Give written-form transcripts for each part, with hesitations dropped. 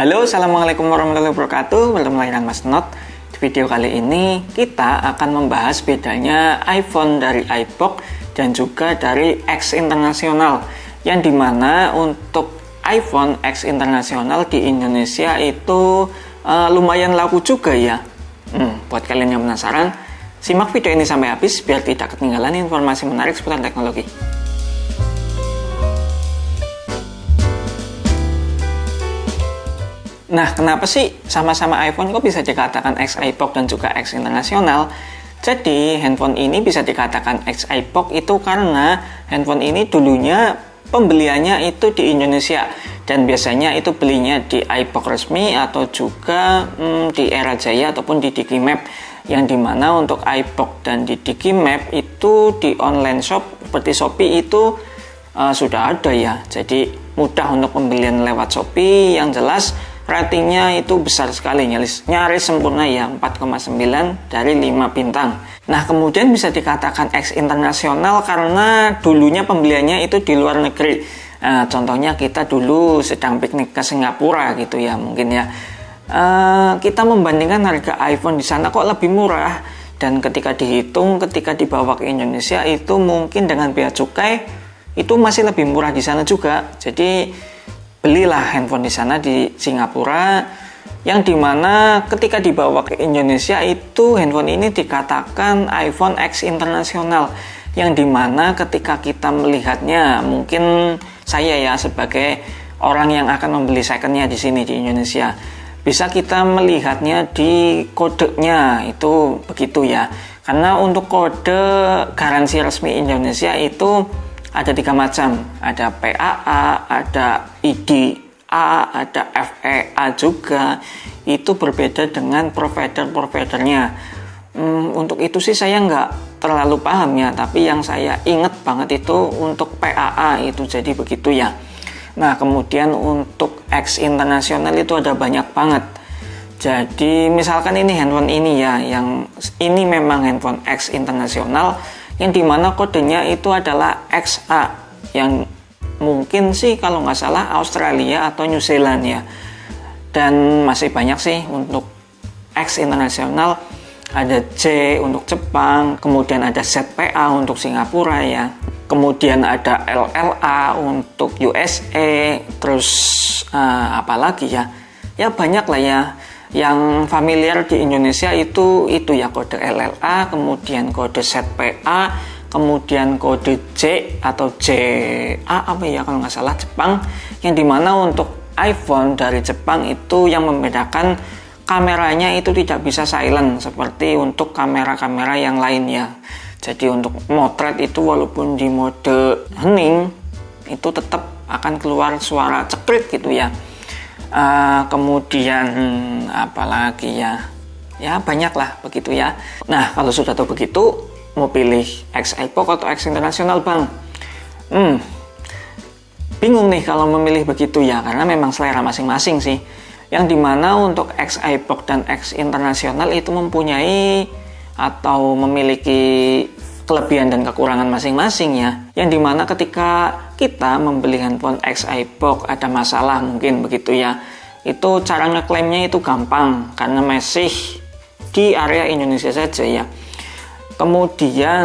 Halo, assalamualaikum warahmatullahi wabarakatuh. Bertemu lagi dengan Mas Not. Di video kali ini kita akan membahas bedanya iPhone dari iPhone dan juga dari X internasional. Yang dimana untuk iPhone X internasional di Indonesia itu lumayan laku juga ya. Buat kalian yang penasaran, simak video ini sampai habis biar tidak ketinggalan informasi menarik seputar teknologi. Nah, kenapa sih sama-sama iPhone kok bisa dikatakan X iPhone dan juga X internasional? Jadi, handphone ini bisa dikatakan X iPhone itu karena handphone ini dulunya pembeliannya itu di Indonesia dan biasanya itu belinya di iPhone resmi atau juga di Era Jaya ataupun di Digimap, yang dimana untuk iPhone dan di Digimap itu di online shop seperti Shopee itu sudah ada ya. Jadi mudah untuk pembelian lewat Shopee. Yang jelas ratingnya itu besar sekali, nyaris sempurna ya, 4,9 dari 5 bintang. Nah, kemudian bisa dikatakan X internasional karena dulunya pembeliannya itu di luar negeri. Contohnya kita dulu sedang piknik ke Singapura gitu ya, mungkin ya. Kita membandingkan harga iPhone di sana kok lebih murah, dan ketika dihitung, ketika dibawa ke Indonesia itu mungkin dengan bea cukai itu masih lebih murah di sana juga. Jadi belilah handphone di sana di Singapura, yang dimana ketika dibawa ke Indonesia itu handphone ini dikatakan iPhone X internasional, yang dimana ketika kita melihatnya, mungkin saya ya sebagai orang yang akan membeli secondnya di sini di Indonesia, bisa kita melihatnya di kodenya itu begitu ya. Karena untuk kode garansi resmi Indonesia itu ada 3 macam, ada PAA, ada IDA, ada FEA juga. Itu berbeda dengan provider-providernya. Untuk itu sih saya nggak terlalu paham ya, tapi yang saya ingat banget itu untuk PAA itu jadi begitu ya. Nah, kemudian untuk X internasional itu ada banyak banget. Jadi misalkan ini handphone ini ya, yang ini memang handphone X internasional, yang dimana kodenya itu adalah XA, yang mungkin sih kalau nggak salah Australia atau New Zealand ya. Dan masih banyak sih untuk X internasional, ada J untuk Jepang, kemudian ada ZPA untuk Singapura ya, kemudian ada LLA untuk USA, terus apalagi ya, ya banyak lah ya. Yang familiar di Indonesia itu ya kode LLA, kemudian kode ZPA, kemudian kode J atau JA apa ya kalau nggak salah Jepang, yang dimana untuk iPhone dari Jepang itu yang membedakan kameranya itu tidak bisa silent seperti untuk kamera-kamera yang lainnya. Jadi untuk motret itu walaupun di mode hening itu tetap akan keluar suara cekrit gitu ya. Kemudian apalagi ya banyak lah begitu ya. Nah, kalau sudah tahu begitu, mau pilih X iPhone atau X internasional bang? Bingung nih kalau memilih begitu ya, karena memang selera masing-masing sih. Yang dimana untuk X iPhone dan X internasional itu mempunyai atau memiliki kelebihan dan kekurangan masing-masing ya. Yang dimana ketika kita membeli handphone X iPhone ada masalah mungkin begitu ya, itu cara ngeklaimnya itu gampang karena masih di area Indonesia saja ya. Kemudian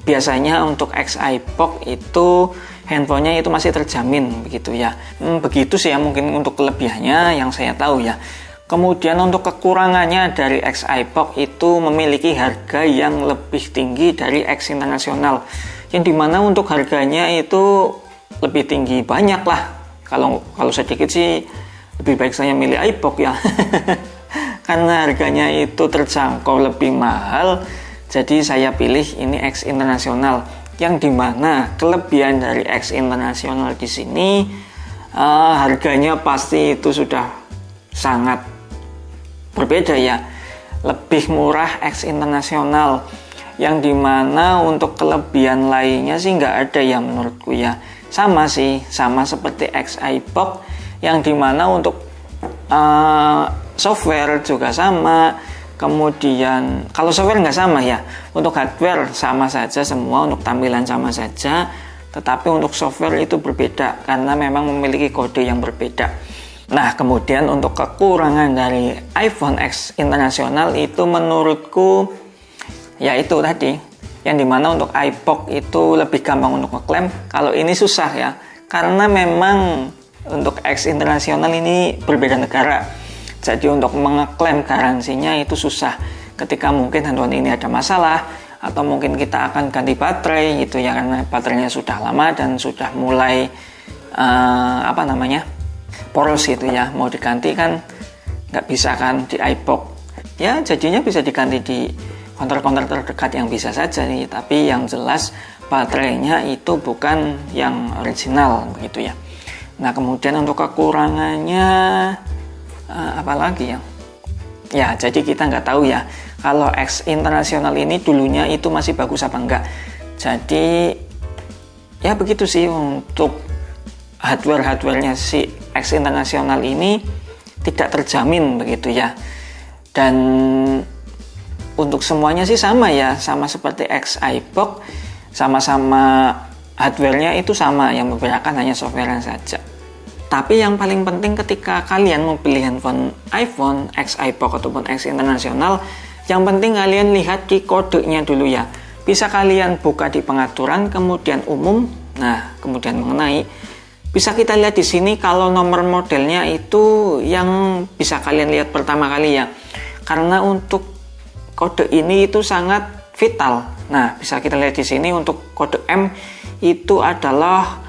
biasanya untuk X iPhone itu handphonenya itu masih terjamin begitu ya. Begitu sih ya mungkin untuk kelebihannya yang saya tahu ya. Kemudian untuk kekurangannya dari X iPhone itu memiliki harga yang lebih tinggi dari X internasional, yang dimana untuk harganya itu lebih tinggi banyak lah. Kalau sedikit sih lebih baik saya milih iPhone ya. Karena harganya itu terjangkau lebih mahal, jadi saya pilih ini X internasional, yang dimana kelebihan dari X internasional di sini harganya pasti itu sudah sangat berbeda ya, lebih murah X internasional, yang dimana untuk kelebihan lainnya sih nggak ada ya menurutku ya. Sama seperti X iPhone, yang dimana untuk software juga sama. Kemudian kalau software nggak sama ya, untuk hardware sama saja semua, untuk tampilan sama saja, tetapi untuk software itu berbeda karena memang memiliki kode yang berbeda. Nah, kemudian untuk kekurangan dari iPhone X internasional itu menurutku ya itu tadi, yang dimana untuk iPOC itu lebih gampang untuk ngeklaim. Kalau ini susah ya, karena memang untuk X internasional ini berbeda negara. Jadi untuk mengeklaim garansinya itu susah. Ketika mungkin handphone ini ada masalah, atau mungkin kita akan ganti baterai gitu ya, karena baterainya sudah lama dan sudah mulai poros gitu ya, mau diganti kan nggak bisa kan di iPOC. Ya jadinya bisa diganti di counter-counter terdekat yang bisa saja nih, tapi yang jelas baterainya itu bukan yang original begitu ya. Nah, kemudian untuk kekurangannya apa lagi ya? Ya, jadi kita nggak tahu ya kalau X internasional ini dulunya itu masih bagus apa enggak. Jadi ya begitu sih untuk hardware-hardwarenya si X internasional ini tidak terjamin begitu ya. Dan untuk semuanya sih sama ya, sama seperti X iPOC, sama-sama hardware-nya itu sama, yang membedakan hanya software-nya saja. Tapi yang paling penting ketika kalian mau pilih handphone iPhone X iPOC ataupun X internasional, yang penting kalian lihat di kodenya dulu ya. Bisa kalian buka di pengaturan, kemudian umum, nah kemudian mengenai. Bisa kita lihat di sini kalau nomor modelnya itu yang bisa kalian lihat pertama kali ya. Karena untuk kode ini itu sangat vital. Nah, bisa kita lihat di sini untuk kode M itu adalah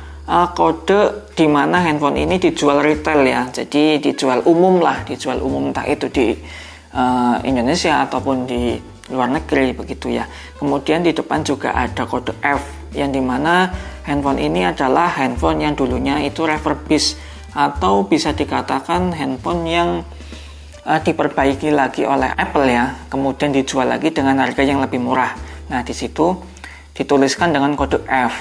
kode di mana handphone ini dijual retail ya. Jadi dijual umum lah, dijual umum entah itu di Indonesia ataupun di luar negeri begitu ya. Kemudian di depan juga ada kode F yang dimana handphone ini adalah handphone yang dulunya itu refurbished atau bisa dikatakan handphone yang diperbaiki lagi oleh Apple ya, kemudian dijual lagi dengan harga yang lebih murah. Nah, di situ dituliskan dengan kode F.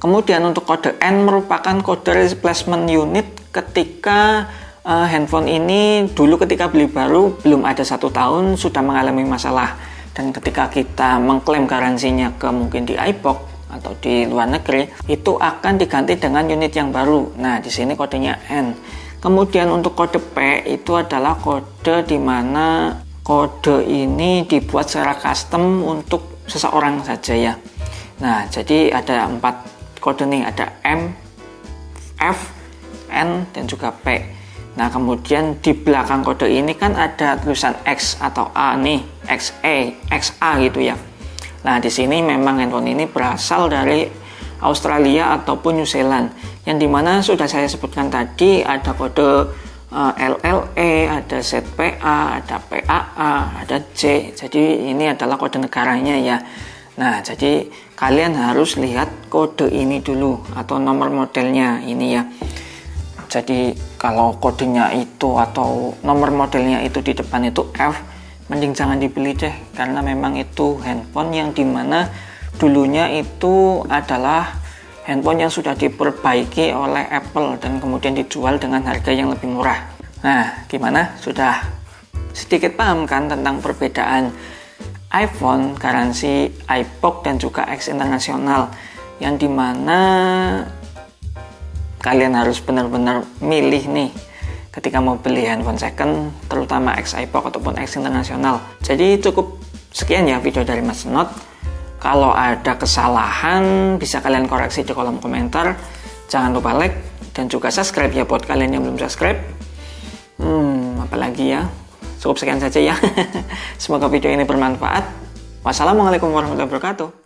Kemudian untuk kode N merupakan kode replacement unit ketika handphone ini dulu ketika beli baru belum ada 1 tahun sudah mengalami masalah, dan ketika kita mengklaim garansinya ke mungkin di iPOC atau di luar negeri itu akan diganti dengan unit yang baru. Nah, di sini kodenya N. Kemudian untuk kode P itu adalah kode di mana kode ini dibuat secara custom untuk seseorang saja ya. Nah, jadi ada 4 kode nih, ada M, F, N, dan juga P. Nah, kemudian di belakang kode ini kan ada tulisan X atau A nih, XA, XA gitu ya. Nah, di sini memang handphone ini berasal dari Australia ataupun New Zealand, yang dimana sudah saya sebutkan tadi ada kode LLE, ada ZPA, ada PAA, ada J. Jadi ini adalah kode negaranya ya. Nah, jadi kalian harus lihat kode ini dulu atau nomor modelnya ini ya. Jadi kalau kodenya itu atau nomor modelnya itu di depan itu F, mending jangan dibeli deh, karena memang itu handphone yang dimana dulunya itu adalah handphone yang sudah diperbaiki oleh Apple dan kemudian dijual dengan harga yang lebih murah. Nah, gimana? Sudah sedikit paham kan tentang perbedaan iPhone, garansi iPOC dan juga X internasional, yang dimana kalian harus benar-benar milih nih ketika mau beli handphone second, terutama X iPOC ataupun X internasional. Jadi cukup sekian ya video dari Mas Not. Kalau ada kesalahan bisa kalian koreksi di kolom komentar. Jangan lupa like dan juga subscribe ya buat kalian yang belum subscribe. Apalagi ya. Cukup sekian saja ya. Semoga video ini bermanfaat. Wassalamualaikum warahmatullahi wabarakatuh.